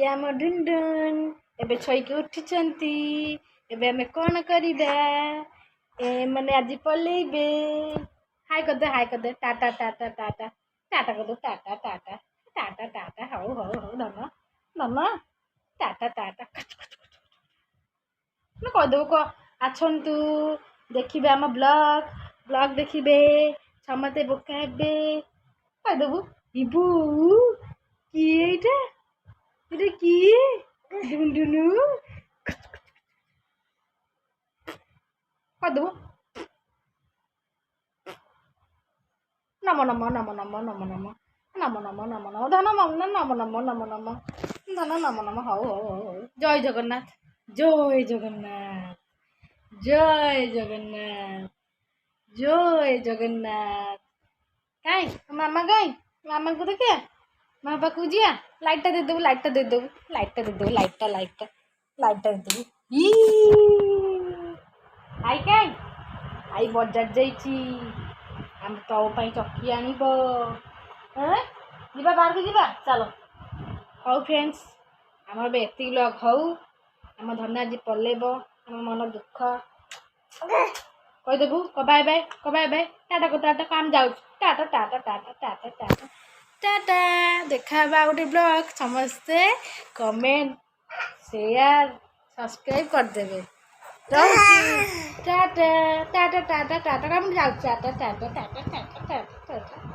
आम ढुंढुन एबे छोईके उठिचंती एबे आमे कौन करिबा ए मने आज पलेबे हाय कर दे टाटा टाटा टाटा टाटा कर दो टाटा टाटा टाटा टाटा हौ हौ हौ धन धन टाटा टाटा ना कह दो को आछंतु देखिबे आम ब्लॉग ब्लॉग देखिबे समते बोका हेबे कह देबू इबू किए एटा এটা কি ডুনডুনু কত নমো নমো নমো নমো নমো নমো নমো নমো নমো নমো ধন নমো নমো নমো নমো নমো ধন নমো নমো হও হও হও জয় জগন্নাথ জয় জগন্নাথ জয় জগন্নাথ জয় জগন্নাথ কাই মামা কাই মামা को देखिए माँ पाखु जिया लाइटा दे देबू लाइटा दे देबू लाइटा दे देबू लाइटा लाइटा लाइटा दे देबू आई काई आई बजार जाइची आम तो पाई चक्की आनिब हैं जीवा बाहर के जीवा चलो हौ फ्रेंड्स आमर बे एति ब्लॉग हौ आम धन्ना आज पलेब आम मन दुख कह देबू क बाय बाय टाटा को टाटा काम जाऊ टाटा टाटा टाटा टाटा टाटा टाटा देखा गोटे ब्लॉग समस्ते कमेंट शेयर सब्सक्राइब करदेवे टाटा टाटा टाटा टाटा टाटा टाटा टाटा टाटा टाटा टाटा